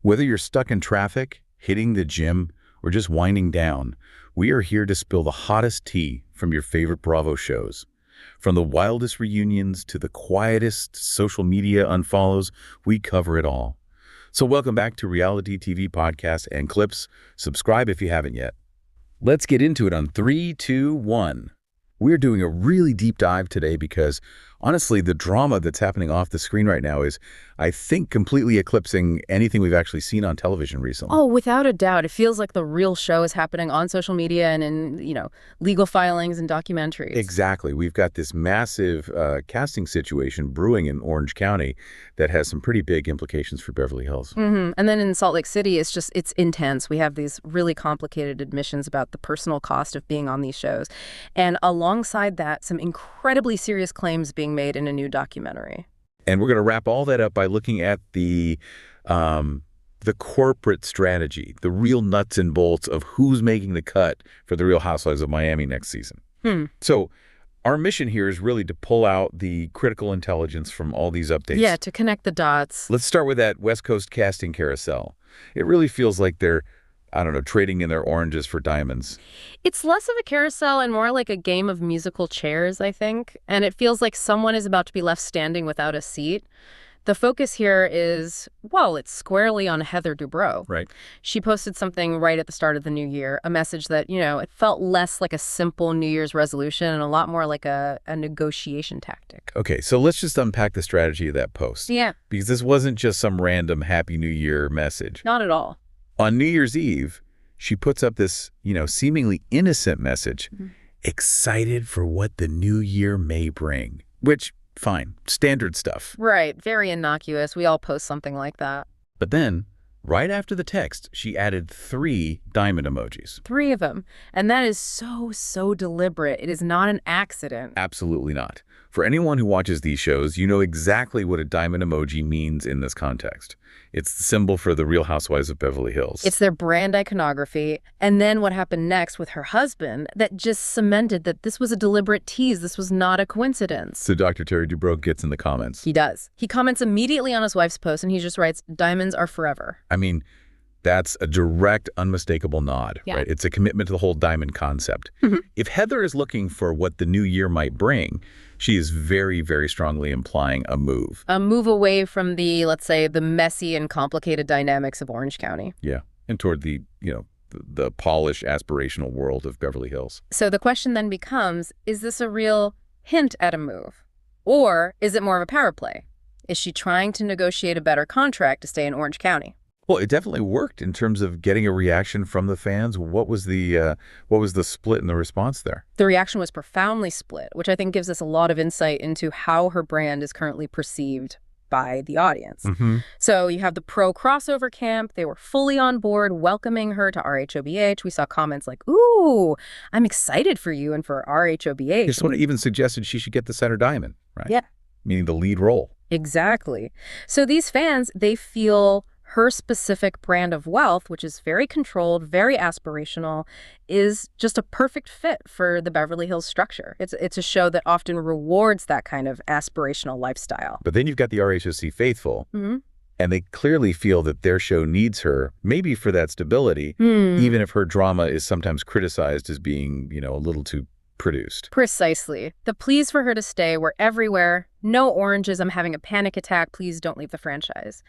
Whether you're stuck in traffic, hitting the gym, or just winding down, we are here to spill the hottest tea from your favorite Bravo shows. From the wildest reunions to the quietest social media unfollows, we cover it all. So welcome back to Reality TV Podcasts and Clips. Subscribe if you haven't yet. Let's get into it on 3, 2, 1. We're doing a really deep dive today because, honestly, the drama that's happening off the screen right now is, I think, completely eclipsing anything we've actually seen on television recently. Oh, without a doubt. It feels like the real show is happening on social media and in, legal filings and documentaries. Exactly. We've got this massive casting situation brewing in Orange County that has some pretty big implications for Beverly Hills. And then in Salt Lake City, it's intense. We have these really complicated admissions about the personal cost of being on these shows. And alongside that, some incredibly serious claims being made in a new documentary. And we're going to wrap all that up by looking at the corporate strategy, the real nuts and bolts of who's making the cut for the Real Housewives of Miami next season. So our mission here is really to pull out the critical intelligence from all these updates. Yeah, to connect the dots. Let's start with that West Coast casting carousel. It really feels like they're, trading in their oranges for diamonds. It's less of a carousel and more like a game of musical chairs, I think. And it feels like someone is about to be left standing without a seat. The focus here is, it's squarely on Heather Dubrow. Right. She posted something right at the start of the new year, a message that, it felt less like a simple New Year's resolution and a lot more like a negotiation tactic. Okay, so let's just unpack the strategy of that post. Yeah. Because this wasn't just some random Happy New Year message. Not at all. On New Year's Eve, she puts up this, seemingly innocent message, excited for what the new year may bring, which, fine, standard stuff. Right, very innocuous. We all post something like that. But then, right after the text, she added 3 diamond emojis. 3 of them. And that is so deliberate. It is not an accident. Absolutely not. For anyone who watches these shows, you know exactly what a diamond emoji means in this context. It's the symbol for the Real Housewives of Beverly Hills. It's their brand iconography. And then what happened next with her husband that just cemented that this was a deliberate tease. This was not a coincidence. So Dr. Terry Dubrow gets in the comments. He does. He comments immediately on his wife's post and he just writes, "Diamonds are forever." I mean, that's a direct, unmistakable nod, right? It's a commitment to the whole diamond concept. If Heather is looking for what the new year might bring, she is very, very strongly implying a move. A move away from the, let's say, the messy and complicated dynamics of Orange County. Yeah, and toward the, the polished, aspirational world of Beverly Hills. So the question then becomes, is this a real hint at a move? Or is it more of a power play? Is she trying to negotiate a better contract to stay in Orange County? Well, it definitely worked in terms of getting a reaction from the fans. What was the split in the response there? The reaction was profoundly split, which I think gives us a lot of insight into how her brand is currently perceived by the audience. So you have the pro-crossover camp. They were fully on board, welcoming her to RHOBH. We saw comments like, "Ooh, I'm excited for you and for RHOBH." Someone even suggested she should get the center diamond, right? Yeah. Meaning the lead role. Exactly. So these fans, they feel her specific brand of wealth, which is very controlled, very aspirational, is just a perfect fit for the Beverly Hills structure. It's a show that often rewards that kind of aspirational lifestyle. But then you've got the RHOC faithful, and they clearly feel that their show needs her, maybe for that stability, even if her drama is sometimes criticized as being, a little too produced. Precisely. The pleas for her to stay were everywhere. "No oranges, I'm having a panic attack, please don't leave the franchise."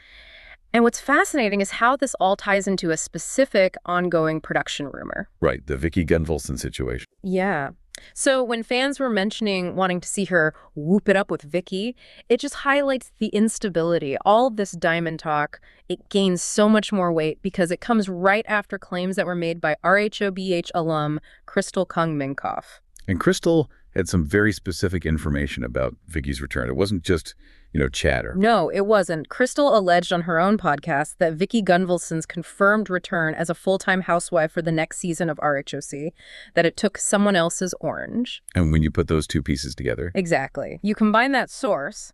And what's fascinating is how this all ties into a specific ongoing production rumor. Right, the Vicki Gunvalson situation. Yeah. So when fans were mentioning wanting to see her whoop it up with Vicki, it just highlights the instability. All of this diamond talk, it gains so much more weight because it comes right after claims that were made by RHOBH alum Crystal Kung Minkoff. And Crystal had some very specific information about Vicki's return. It wasn't just, chatter. No, it wasn't. Crystal alleged on her own podcast that Vicki Gunvalson's confirmed return as a full-time housewife for the next season of RHOC, that it took someone else's orange. And when you put those two pieces together. Exactly. You combine that source,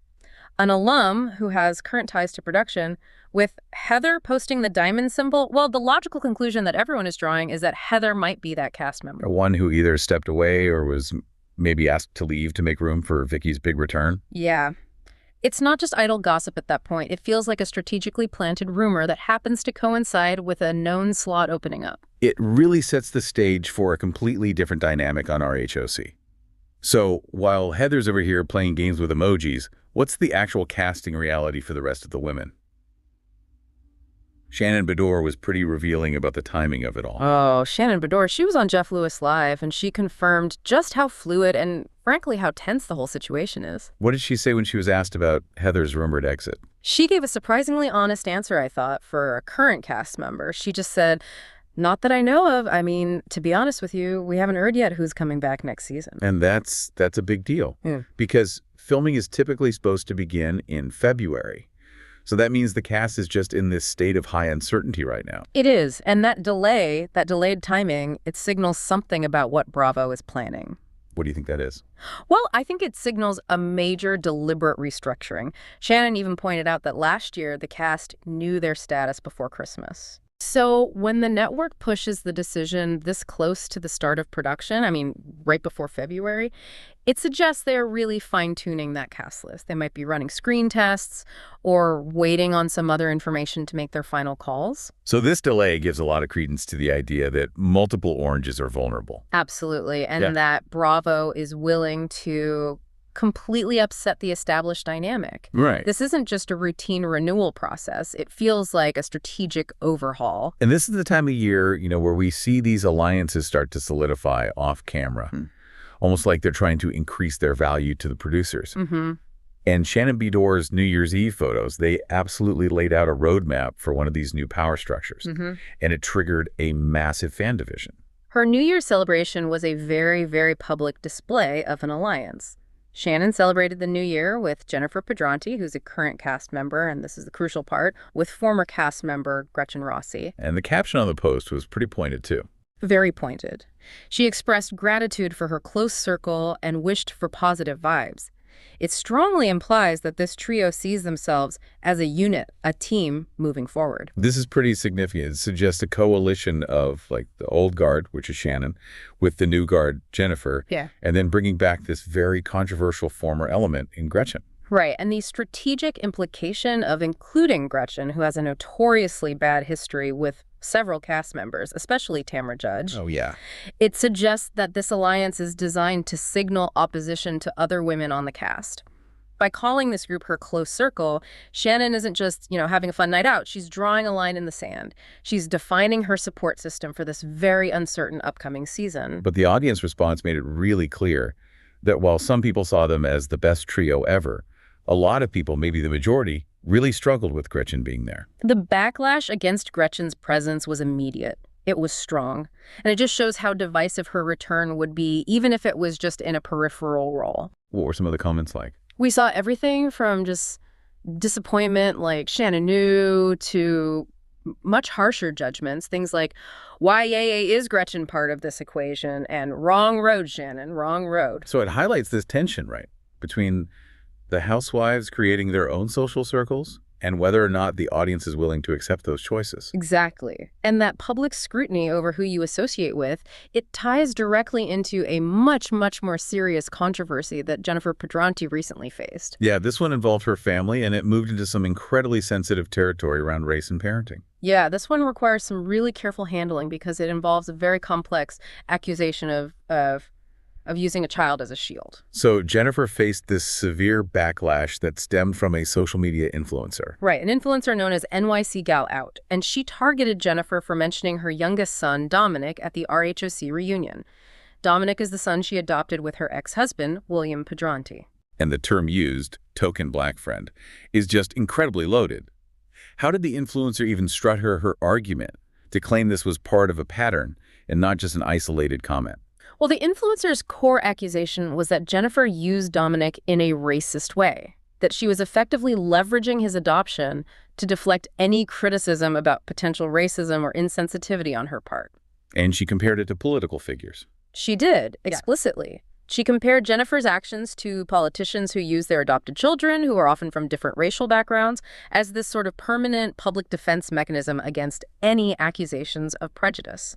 an alum who has current ties to production, with Heather posting the diamond symbol. Well, the logical conclusion that everyone is drawing is that Heather might be that cast member. One who either stepped away or was maybe asked to leave to make room for Vicki's big return. Yeah. It's not just idle gossip at that point. It feels like a strategically planted rumor that happens to coincide with a known slot opening up. It really sets the stage for a completely different dynamic on RHOC. So while Heather's over here playing games with emojis, what's the actual casting reality for the rest of the women? Shannon Beador was pretty revealing about the timing of it all. Oh, Shannon Beador, she was on Jeff Lewis Live, and she confirmed just how fluid and, frankly, how tense the whole situation is. What did she say when she was asked about Heather's rumored exit? She gave a surprisingly honest answer, I thought, for a current cast member. She just said, "Not that I know of. I mean, to be honest with you, we haven't heard yet who's coming back next season." And that's a big deal, because filming is typically supposed to begin in February. So that means the cast is just in this state of high uncertainty right now. It is, and that delayed timing, it signals something about what Bravo is planning. What do you think that is? Well, I think it signals a major deliberate restructuring. Shannon even pointed out that last year the cast knew their status before Christmas. So when the network pushes the decision this close to the start of production, I mean, right before February, it suggests they're really fine-tuning that cast list. They might be running screen tests or waiting on some other information to make their final calls. So this delay gives a lot of credence to the idea that multiple oranges are vulnerable. Absolutely, and that Bravo is willing to completely upset the established dynamic. Right. This isn't just a routine renewal process. It feels like a strategic overhaul. And this is the time of year, where we see these alliances start to solidify off camera, almost like they're trying to increase their value to the producers. And Shannon Beador's New Year's Eve photos, they absolutely laid out a roadmap for one of these new power structures. And it triggered a massive fan division. Her New Year's celebration was a very, very public display of an alliance. Shannon celebrated the new year with Jennifer Pedranti, who's a current cast member, and this is the crucial part, with former cast member Gretchen Rossi. And the caption on the post was pretty pointed, too. Very pointed. She expressed gratitude for her close circle and wished for positive vibes. It strongly implies that this trio sees themselves as a unit, a team, moving forward. This is pretty significant. It suggests a coalition of, like, the old guard, which is Shannon, with the new guard, Jennifer, and then bringing back this very controversial former element in Gretchen. Right, and the strategic implication of including Gretchen, who has a notoriously bad history with several cast members, especially Tamra Judge. Oh, yeah. It suggests that this alliance is designed to signal opposition to other women on the cast. By calling this group her close circle, Shannon isn't just, having a fun night out. She's drawing a line in the sand. She's defining her support system for this very uncertain upcoming season. But the audience response made it really clear that while some people saw them as the best trio ever, a lot of people, maybe the majority, really struggled with Gretchen being there. The backlash against Gretchen's presence was immediate. It was strong. And it just shows how divisive her return would be, even if it was just in a peripheral role. What were some of the comments like? We saw everything from just disappointment, like Shannon knew, to much harsher judgments. Things like, why is Gretchen part of this equation? And wrong road, Shannon, wrong road. So it highlights this tension, right, between the housewives creating their own social circles and whether or not the audience is willing to accept those choices. Exactly. And that public scrutiny over who you associate with, it ties directly into a much, much more serious controversy that Jennifer Pedranti recently faced. Yeah, this one involved her family, and it moved into some incredibly sensitive territory around race and parenting. Yeah, this one requires some really careful handling because it involves a very complex accusation of using a child as a shield. So Jennifer faced this severe backlash that stemmed from a social media influencer. Right, an influencer known as NYC Gal Out. And she targeted Jennifer for mentioning her youngest son, Dominic, at the RHOC reunion. Dominic is the son she adopted with her ex-husband, William Pedranti. And the term used, token black friend, is just incredibly loaded. How did the influencer even strut her argument to claim this was part of a pattern and not just an isolated comment? Well, the influencer's core accusation was that Jennifer used Dominic in a racist way, that she was effectively leveraging his adoption to deflect any criticism about potential racism or insensitivity on her part. And she compared it to political figures. She did, explicitly. She compared Jennifer's actions to politicians who use their adopted children, who are often from different racial backgrounds, as this sort of permanent public defense mechanism against any accusations of prejudice.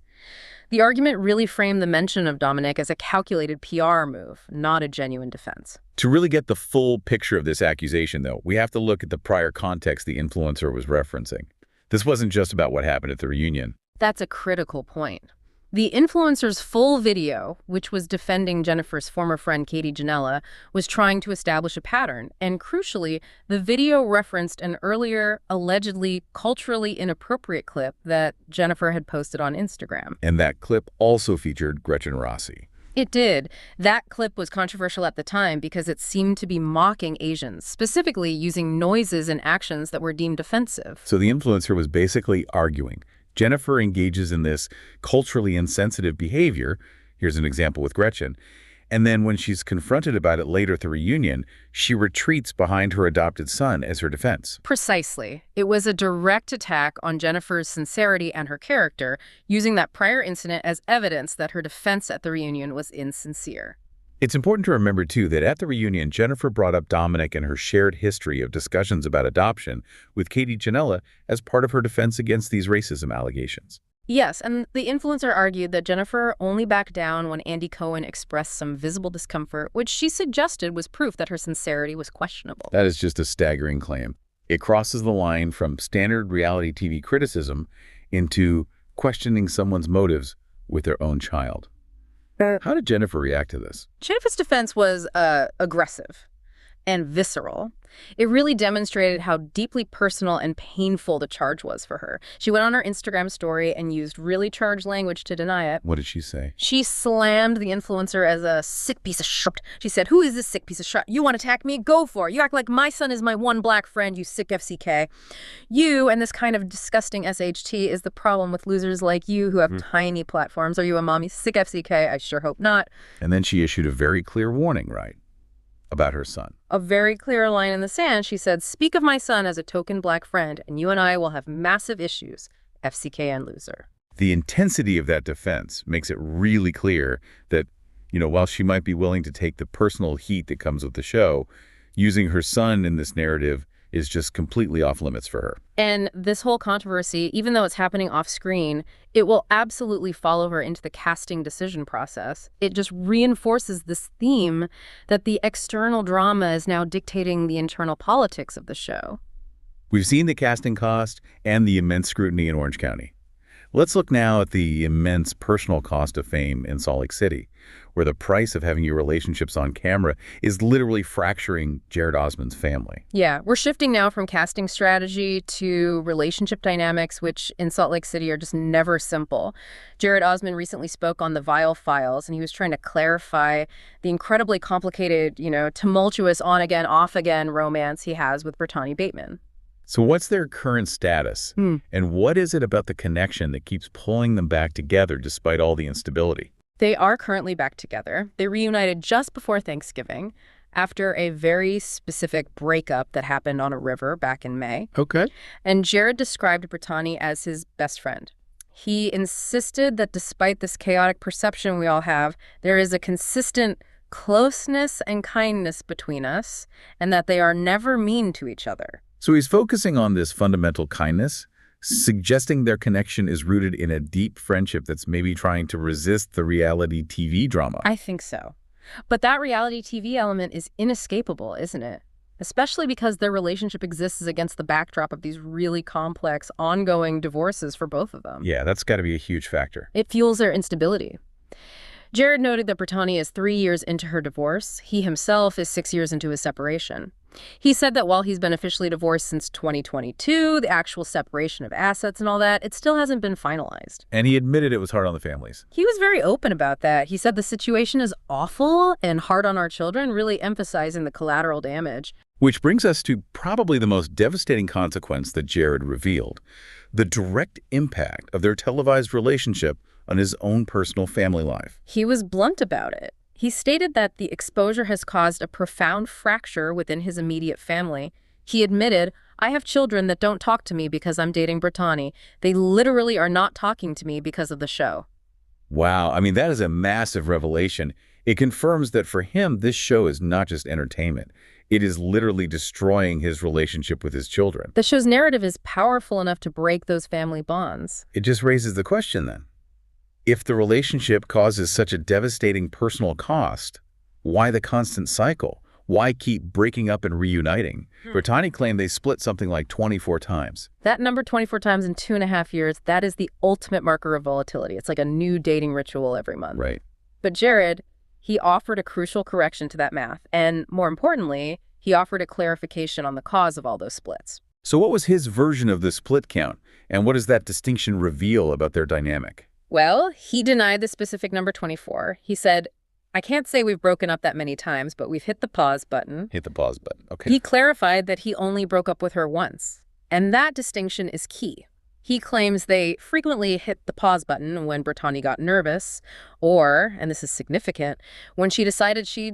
The argument really framed the mention of Dominic as a calculated PR move, not a genuine defense. To really get the full picture of this accusation, though, we have to look at the prior context the influencer was referencing. This wasn't just about what happened at the reunion. That's a critical point. The influencer's full video, which was defending Jennifer's former friend Katie Janela, was trying to establish a pattern. And crucially, the video referenced an earlier, allegedly culturally inappropriate clip that Jennifer had posted on Instagram. And that clip also featured Gretchen Rossi. It did. That clip was controversial at the time because it seemed to be mocking Asians, specifically using noises and actions that were deemed offensive. So the influencer was basically arguing Jennifer engages in this culturally insensitive behavior. Here's an example with Gretchen. And then when she's confronted about it later at the reunion, she retreats behind her adopted son as her defense. Precisely. It was a direct attack on Jennifer's sincerity and her character, using that prior incident as evidence that her defense at the reunion was insincere. It's important to remember, too, that at the reunion, Jennifer brought up Dominic and her shared history of discussions about adoption with Katie Janela as part of her defense against these racism allegations. Yes, and the influencer argued that Jennifer only backed down when Andy Cohen expressed some visible discomfort, which she suggested was proof that her sincerity was questionable. That is just a staggering claim. It crosses the line from standard reality TV criticism into questioning someone's motives with their own child. How did Jennifer react to this? Jennifer's defense was aggressive and visceral. It really demonstrated how deeply personal and painful the charge was for her. She went on her Instagram story and used really charged language to deny it. What did she say? She slammed the influencer as a sick piece of shit. She said, "Who is this sick piece of shit? You want to attack me? Go for it. You act like my son is my one black friend, you sick FCK. You and this kind of disgusting SHT is the problem with losers like you who have tiny platforms. Are you a mommy sick FCK? I sure hope not." And then she issued a very clear warning, right? About her son. A very clear line in the sand. She said, "Speak of my son as a token black friend, and you and I will have massive issues, FCK and loser." The intensity of that defense makes it really clear that, while she might be willing to take the personal heat that comes with the show, using her son in this narrative is just completely off limits for her. And this whole controversy, even though it's happening off screen, it will absolutely follow her into the casting decision process. It just reinforces this theme that the external drama is now dictating the internal politics of the show. We've seen the casting cost and the immense scrutiny in Orange County. Let's look now at the immense personal cost of fame in Salt Lake City, where the price of having your relationships on camera is literally fracturing Jared Osmond's family. Yeah, we're shifting now from casting strategy to relationship dynamics, which in Salt Lake City are just never simple. Jared Osmond recently spoke on the Vile Files, and he was trying to clarify the incredibly complicated, tumultuous on-again, off-again romance he has with Brittany Bateman. So what's their current status? And what is it about the connection that keeps pulling them back together despite all the instability? They are currently back together. They reunited just before Thanksgiving after a very specific breakup that happened on a river back in May. Okay. And Jared described Brittany as his best friend. He insisted that despite this chaotic perception we all have, there is a consistent closeness and kindness between us, and that they are never mean to each other. So he's focusing on this fundamental kindness, suggesting their connection is rooted in a deep friendship that's maybe trying to resist the reality TV drama. I think so. But that reality TV element is inescapable, isn't it? Especially because their relationship exists against the backdrop of these really complex, ongoing divorces for both of them. Yeah, that's got to be a huge factor. It fuels their instability. Jared noted that Brittany is 3 years into her divorce. He himself is 6 years into his separation. He said that while he's been officially divorced since 2022, the actual separation of assets and all that, it still hasn't been finalized. And he admitted it was hard on the families. He was very open about that. He said the situation is awful and hard on our children, really emphasizing the collateral damage. Which brings us to probably the most devastating consequence that Jared revealed, the direct impact of their televised relationship on his own personal family life. He was blunt about it. He stated that the exposure has caused a profound fracture within his immediate family. He admitted, "I have children that don't talk to me because I'm dating Brittany. They literally are not talking to me because of the show." Wow, I mean, that is a massive revelation. It confirms that for him, this show is not just entertainment. It is literally destroying his relationship with his children. The show's narrative is powerful enough to break those family bonds. It just raises the question then. If the relationship causes such a devastating personal cost, why the constant cycle? Why keep breaking up and reuniting? Brittany claimed they split something like 24 times. That number 24 times in 2.5 years, that is the ultimate marker of volatility. It's like a new dating ritual every month. Right. But Jared, he offered a crucial correction to that math. And more importantly, he offered a clarification on the cause of all those splits. So what was his version of the split count? And what does that distinction reveal about their dynamic? Well, he denied the specific number 24. He said, I can't say we've broken up that many times, but we've hit the pause button. Hit the pause button. Okay. He clarified that he only broke up with her once. And that distinction is key. He claims they frequently hit the pause button when Brittany got nervous, or, and this is significant, when she decided she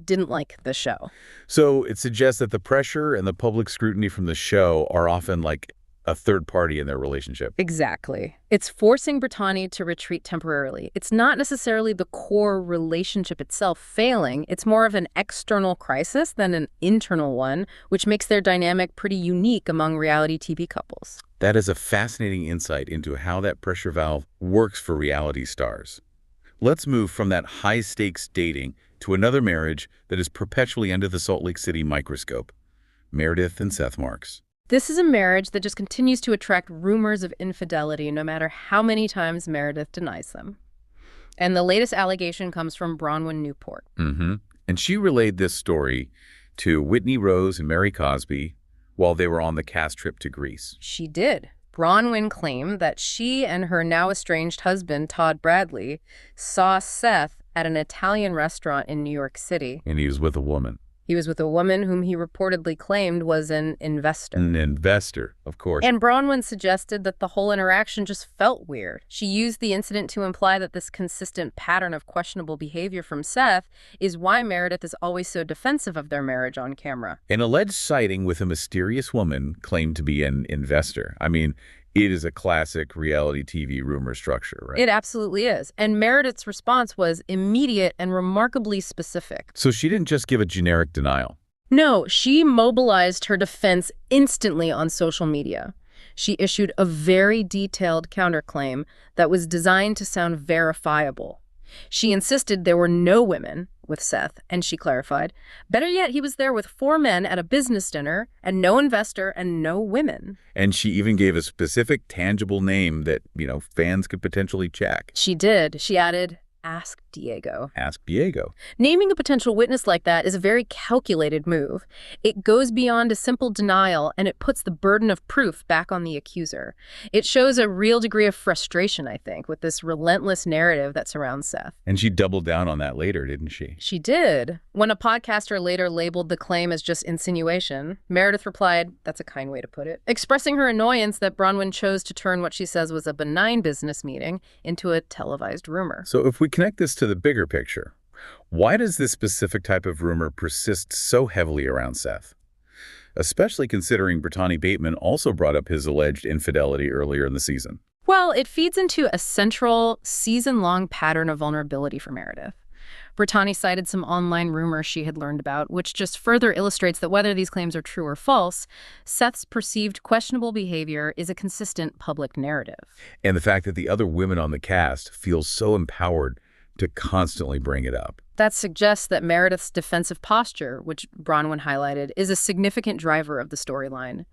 didn't like the show. So it suggests that the pressure and the public scrutiny from the show are often like a third party in their relationship. Exactly. It's forcing Brittany to retreat temporarily. It's not necessarily the core relationship itself failing. It's more of an external crisis than an internal one, which makes their dynamic pretty unique among reality TV couples. That is a fascinating insight into how that pressure valve works for reality stars. Let's move from that high-stakes dating to another marriage that is perpetually under the Salt Lake City microscope, Meredith and Seth Marks. This is a marriage that just continues to attract rumors of infidelity no matter how many times Meredith denies them. And the latest allegation comes from Bronwyn Newport. And she relayed this story to Whitney Rose and Mary Cosby while they were on the cast trip to Greece. She did. Bronwyn claimed that she and her now estranged husband, Todd Bradley, saw Seth at an Italian restaurant in New York City. And he was with a woman. He was with a woman whom he reportedly claimed was an investor. An investor, of course. And Bronwyn suggested that the whole interaction just felt weird. She used the incident to imply that this consistent pattern of questionable behavior from Seth is why Meredith is always so defensive of their marriage on camera. An alleged sighting with a mysterious woman claimed to be an investor. I mean, it is a classic reality TV rumor structure, right? It absolutely is. And Meredith's response was immediate and remarkably specific. So she didn't just give a generic denial. No, she mobilized her defense instantly on social media. She issued a very detailed counterclaim that was designed to sound verifiable. She insisted there were no women with Seth, and she clarified, better yet, he was there with 4 men at a business dinner, and no investor and no women. And she even gave a specific, tangible name that, fans could potentially check. She did. She added, Ask Diego. Ask Diego. Naming a potential witness like that is a very calculated move. It goes beyond a simple denial, and it puts the burden of proof back on the accuser. It shows a real degree of frustration, I think, with this relentless narrative that surrounds Seth. And she doubled down on that later, didn't she? She did. When a podcaster later labeled the claim as just insinuation, Meredith replied, that's a kind way to put it, expressing her annoyance that Bronwyn chose to turn what she says was a benign business meeting into a televised rumor. So if we connect this to the bigger picture, why does this specific type of rumor persist so heavily around Seth? Especially considering Brittany Bateman also brought up his alleged infidelity earlier in the season. Well, it feeds into a central season-long pattern of vulnerability for Meredith. Brittany cited some online rumors she had learned about, which just further illustrates that whether these claims are true or false, Seth's perceived questionable behavior is a consistent public narrative. And the fact that the other women on the cast feel so empowered to constantly bring it up. That suggests that Meredith's defensive posture, which Bronwyn highlighted, is a significant driver of the storyline.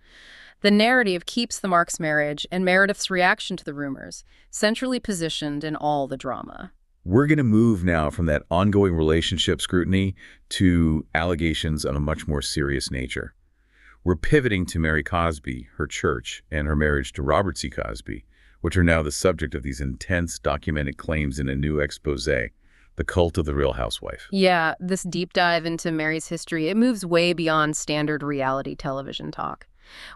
The narrative keeps the Marks marriage and Meredith's reaction to the rumors centrally positioned in all the drama. We're going to move now from that ongoing relationship scrutiny to allegations of a much more serious nature. We're pivoting to Mary Cosby, her church, and her marriage to Robert C. Cosby, which are now the subject of these intense documented claims in a new expose, The Cult of the Real Housewife. Yeah, this deep dive into Mary's history, it moves way beyond standard reality television talk.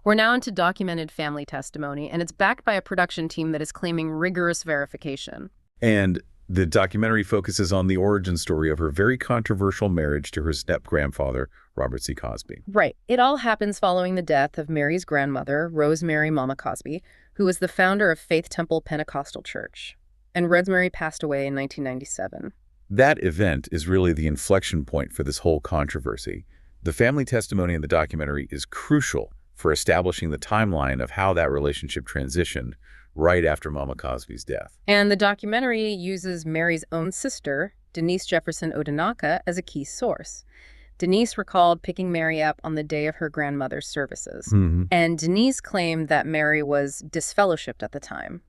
We're now into documented family testimony, and it's backed by a production team that is claiming rigorous verification. And the documentary focuses on the origin story of her very controversial marriage to her step-grandfather, Robert C. Cosby. Right. It all happens following the death of Mary's grandmother, Rosemary Mama Cosby, who was the founder of Faith Temple Pentecostal Church. And Rosemary passed away in 1997. That event is really the inflection point for this whole controversy. The family testimony in the documentary is crucial for establishing the timeline of how that relationship transitioned right after Mama Cosby's death. And the documentary uses Mary's own sister, Denise Jefferson Odinaka, as a key source. Denise recalled picking Mary up on the day of her grandmother's services. And Denise claimed that Mary was disfellowshipped at the time.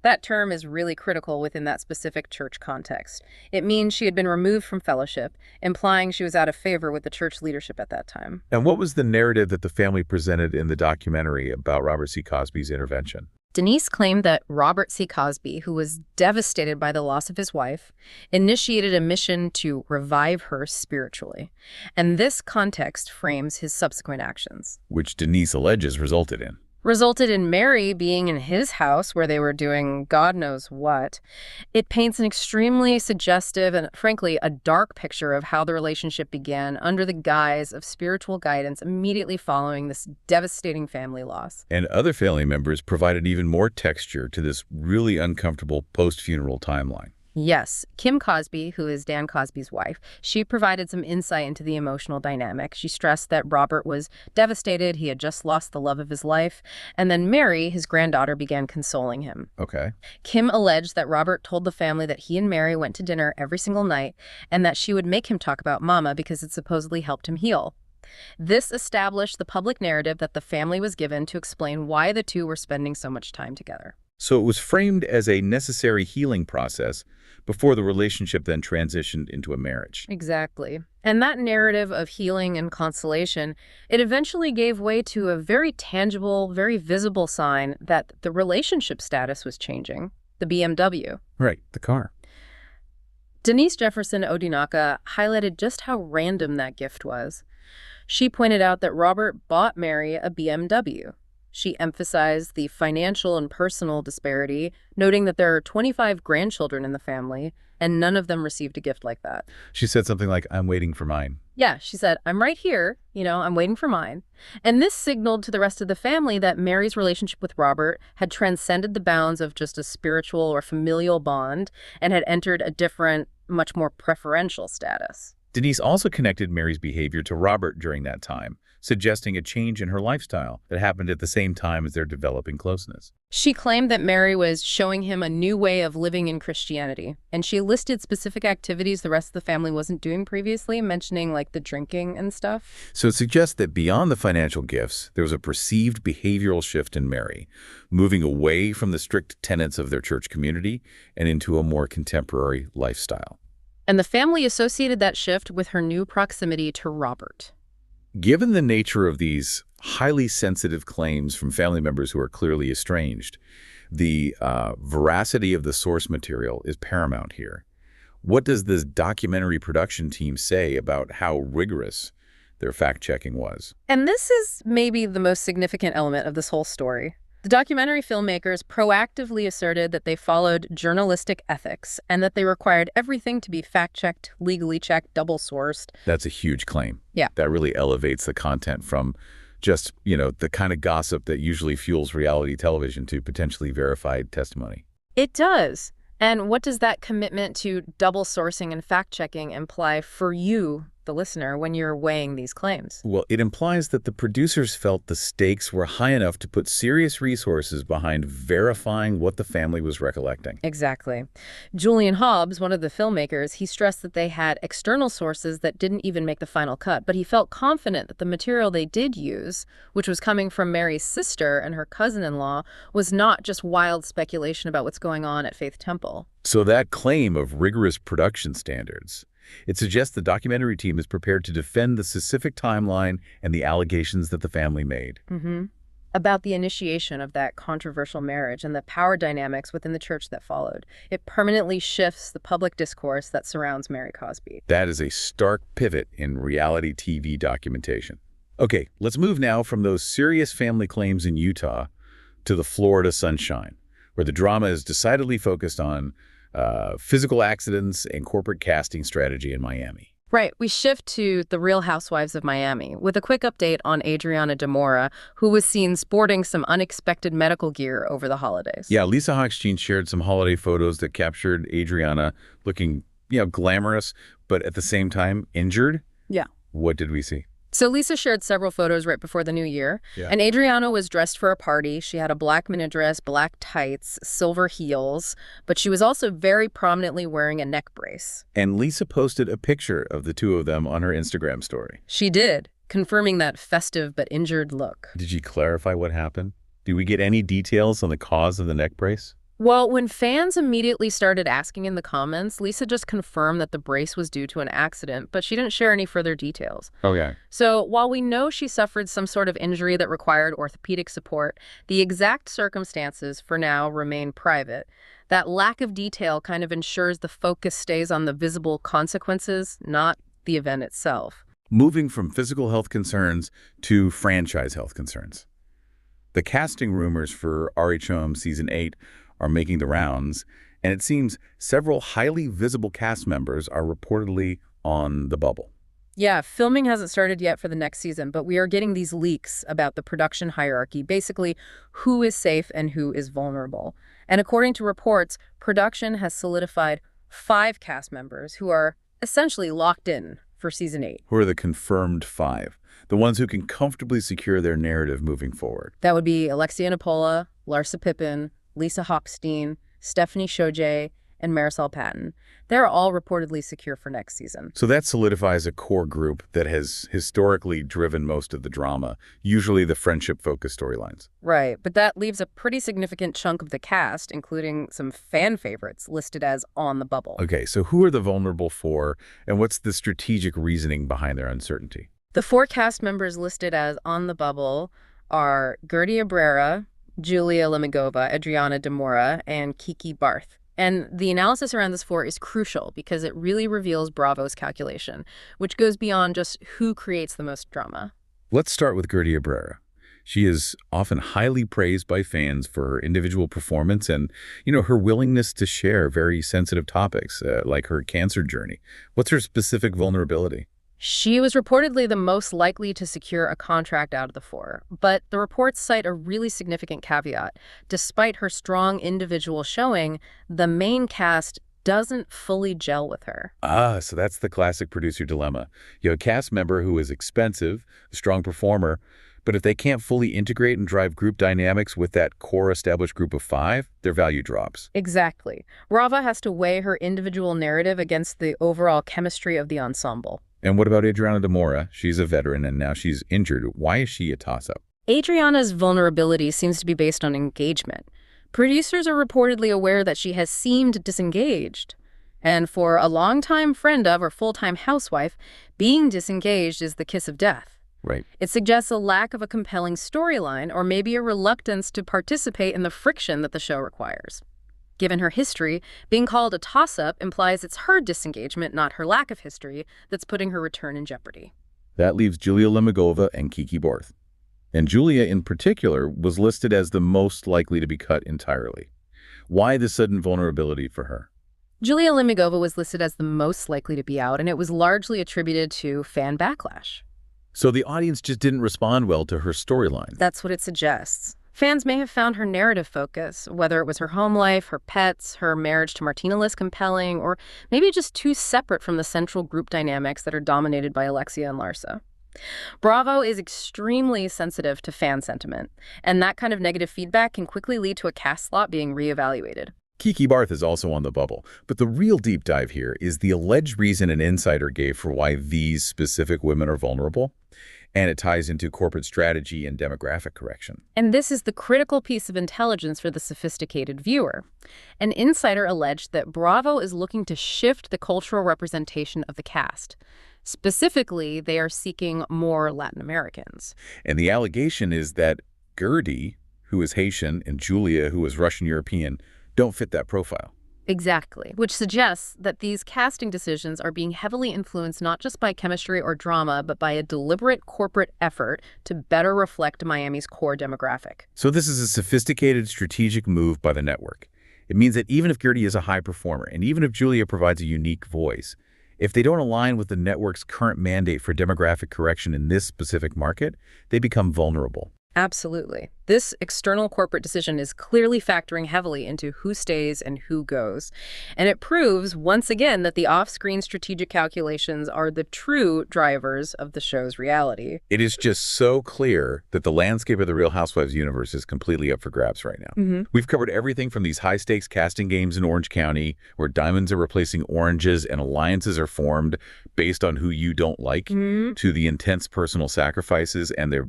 That term is really critical within that specific church context. It means she had been removed from fellowship, implying she was out of favor with the church leadership at that time. And what was the narrative that the family presented in the documentary about Robert C. Cosby's intervention? Denise claimed that Robert C. Cosby, who was devastated by the loss of his wife, initiated a mission to revive her spiritually. And this context frames his subsequent actions. Which Denise alleges resulted in Mary being in his house where they were doing God knows what. It paints an extremely suggestive and, frankly, a dark picture of how the relationship began under the guise of spiritual guidance immediately following this devastating family loss. And other family members provided even more texture to this really uncomfortable post-funeral timeline. Yes, Kim Cosby, who is Dan Cosby's wife, she provided some insight into the emotional dynamic. She stressed that Robert was devastated, he had just lost the love of his life, and then Mary, his granddaughter, began consoling him. Okay. Kim alleged that Robert told the family that he and Mary went to dinner every single night and that she would make him talk about Mama because it supposedly helped him heal. This established the public narrative that the family was given to explain why the two were spending so much time together. So it was framed as a necessary healing process before the relationship then transitioned into a marriage. Exactly. And that narrative of healing and consolation, it eventually gave way to a very tangible, very visible sign that the relationship status was changing, the BMW. Right, the car. Denise Jefferson Odinaka highlighted just how random that gift was. She pointed out that Robert bought Mary a BMW. She emphasized the financial and personal disparity, noting that there are 25 grandchildren in the family, and none of them received a gift like that. She said something like, "I'm waiting for mine." Yeah, she said, "I'm right here, I'm waiting for mine." And this signaled to the rest of the family that Mary's relationship with Robert had transcended the bounds of just a spiritual or familial bond and had entered a different, much more preferential status. Denise also connected Mary's behavior to Robert during that time, suggesting a change in her lifestyle that happened at the same time as their developing closeness. She claimed that Mary was showing him a new way of living in Christianity, and she listed specific activities the rest of the family wasn't doing previously, mentioning like the drinking and stuff. So it suggests that beyond the financial gifts, there was a perceived behavioral shift in Mary, moving away from the strict tenets of their church community and into a more contemporary lifestyle. And the family associated that shift with her new proximity to Robert. Given the nature of these highly sensitive claims from family members who are clearly estranged, the veracity of the source material is paramount here. What does this documentary production team say about how rigorous their fact-checking was? And this is maybe the most significant element of this whole story. The documentary filmmakers proactively asserted that they followed journalistic ethics and that they required everything to be fact-checked, legally checked, double-sourced. That's a huge claim. Yeah. That really elevates the content from just, the kind of gossip that usually fuels reality television to potentially verified testimony. It does. And what does that commitment to double sourcing and fact-checking imply for you, the listener, when you're weighing these claims? Well, it implies that the producers felt the stakes were high enough to put serious resources behind verifying what the family was recollecting. Exactly. Julian Hobbs, one of the filmmakers, he stressed that they had external sources that didn't even make the final cut, but he felt confident that the material they did use, which was coming from Mary's sister and her cousin-in-law, was not just wild speculation about what's going on at Faith Temple. So that claim of rigorous production standards, it suggests the documentary team is prepared to defend the specific timeline and the allegations that the family made. About the initiation of that controversial marriage and the power dynamics within the church that followed. It permanently shifts the public discourse that surrounds Mary Cosby. That is a stark pivot in reality TV documentation. Okay, let's move now from those serious family claims in Utah to the Florida sunshine, where the drama is decidedly focused on physical accidents and corporate casting strategy in Miami. Right. We shift to the Real Housewives of Miami with a quick update on Adriana Demora, who was seen sporting some unexpected medical gear over the holidays. Yeah, Lisa Hochstein shared some holiday photos that captured Adriana looking, glamorous, but at the same time injured. Yeah. What did we see? So Lisa shared several photos right before the new year, Yeah. and Adriana was dressed for a party. She had a black mini dress, black tights, silver heels, but she was also very prominently wearing a neck brace. And Lisa posted a picture of the two of them on her Instagram story. She did, confirming that festive but injured look. Did she clarify what happened? Did we get any details on the cause of the neck brace? Well, when fans immediately started asking in the comments, Lisa just confirmed that the brace was due to an accident, but she didn't share any further details. Okay. So while we know she suffered some sort of injury that required orthopedic support, the exact circumstances for now remain private. That lack of detail kind of ensures the focus stays on the visible consequences, not the event itself. Moving from physical health concerns to franchise health concerns. The casting rumors for RHOM Season 8 are making the rounds, and it seems several highly visible cast members are reportedly on the bubble. Yeah, filming hasn't started yet for the next season, but we are getting these leaks about the production hierarchy, basically who is safe and who is vulnerable. And according to reports, production has solidified 5 cast members who are essentially locked in for Season 8. Who are the confirmed 5? The ones who can comfortably secure their narrative moving forward. That would be Alexia Napola, Larsa Pippen, Lisa Hochstein, Stephanie Shojay, and Marisol Patton. They're all reportedly secure for next season. So that solidifies a core group that has historically driven most of the drama, usually the friendship-focused storylines. Right, but that leaves a pretty significant chunk of the cast, including some fan favorites, listed as on the bubble. Okay, so who are the vulnerable for, and what's the strategic reasoning behind their uncertainty? The 4 cast members listed as on the bubble are Gertie Abrera, Julia Lemigova, Adriana Demora, and Kiki Barth. And the analysis around this 4 is crucial because it really reveals Bravo's calculation, which goes beyond just who creates the most drama. Let's start with Gertie Abrera. She is often highly praised by fans for her individual performance and, her willingness to share very sensitive topics, like her cancer journey. What's her specific vulnerability? She was reportedly the most likely to secure a contract out of the 4, but the reports cite a really significant caveat. Despite her strong individual showing, the main cast doesn't fully gel with her. So that's the classic producer dilemma. You have a cast member who is expensive, a strong performer, but if they can't fully integrate and drive group dynamics with that core established group of 5, their value drops. Exactly. Bravo has to weigh her individual narrative against the overall chemistry of the ensemble. And what about Adriana Demora? She's a veteran and now she's injured. Why is she a toss-up? Adriana's vulnerability seems to be based on engagement. Producers are reportedly aware that she has seemed disengaged. And for a longtime friend of or full-time housewife, being disengaged is the kiss of death. Right. It suggests a lack of a compelling storyline or maybe a reluctance to participate in the friction that the show requires. Given her history, being called a toss-up implies it's her disengagement, not her lack of history, that's putting her return in jeopardy. That leaves Julia Lemigova and Kiki Barth. And Julia, in particular, was listed as the most likely to be cut entirely. Why the sudden vulnerability for her? Julia Lemigova was listed as the most likely to be out, and it was largely attributed to fan backlash. So the audience just didn't respond well to her storyline. That's what it suggests. Fans may have found her narrative focus, whether it was her home life, her pets, her marriage to Martina less compelling, or maybe just too separate from the central group dynamics that are dominated by Alexia and Larsa. Bravo is extremely sensitive to fan sentiment, and that kind of negative feedback can quickly lead to a cast slot being reevaluated. Kiki Barth is also on the bubble, but the real deep dive here is the alleged reason an insider gave for why these specific women are vulnerable. And it ties into corporate strategy and demographic correction. And this is the critical piece of intelligence for the sophisticated viewer. An insider alleged that Bravo is looking to shift the cultural representation of the cast. Specifically, they are seeking more Latin Americans. And the allegation is that Gertie, who is Haitian, and Julia, who is Russian European, don't fit that profile. Exactly, which suggests that these casting decisions are being heavily influenced not just by chemistry or drama, but by a deliberate corporate effort to better reflect Miami's core demographic. So this is a sophisticated strategic move by the network. It means that even if Gertie is a high performer, and even if Julia provides a unique voice, if they don't align with the network's current mandate for demographic correction in this specific market, they become vulnerable. Absolutely. This external corporate decision is clearly factoring heavily into who stays and who goes. And it proves, once again, that the off-screen strategic calculations are the true drivers of the show's reality. It is just so clear that the landscape of the Real Housewives universe is completely up for grabs right now. We've covered everything from these high-stakes casting games in Orange County, where diamonds are replacing oranges and alliances are formed based on who you don't like, to the intense personal sacrifices and their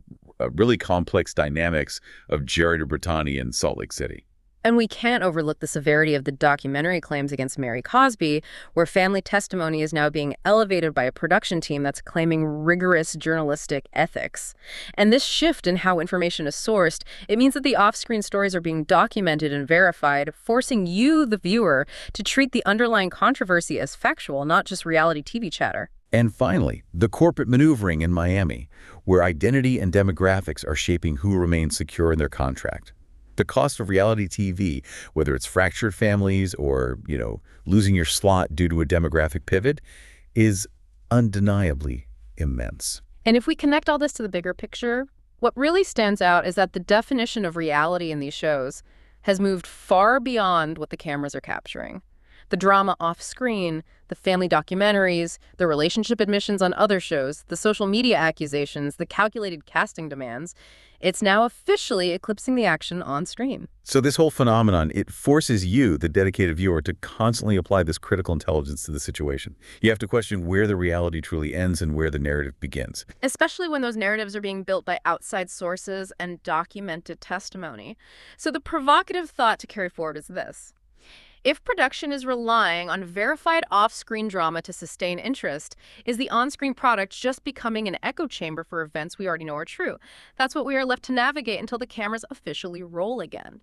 really complex dynamics of Jared Brittany in Salt Lake City. And we can't overlook the severity of the documentary claims against Mary Cosby, where family testimony is now being elevated by a production team that's claiming rigorous journalistic ethics. And this shift in how information is sourced, it means that the off-screen stories are being documented and verified, forcing you, the viewer, to treat the underlying controversy as factual, not just reality TV chatter. And finally, the corporate maneuvering in Miami, where identity and demographics are shaping who remains secure in their contract. The cost of reality TV, whether it's fractured families or, losing your slot due to a demographic pivot, is undeniably immense. And if we connect all this to the bigger picture, what really stands out is that the definition of reality in these shows has moved far beyond what the cameras are capturing. The drama off-screen, the family documentaries, the relationship admissions on other shows, the social media accusations, the calculated casting demands, it's now officially eclipsing the action on stream. So this whole phenomenon, it forces you, the dedicated viewer, to constantly apply this critical intelligence to the situation. You have to question where the reality truly ends and where the narrative begins. Especially when those narratives are being built by outside sources and documented testimony. So the provocative thought to carry forward is this. If production is relying on verified off-screen drama to sustain interest, is the on-screen product just becoming an echo chamber for events we already know are true? That's what we are left to navigate until the cameras officially roll again.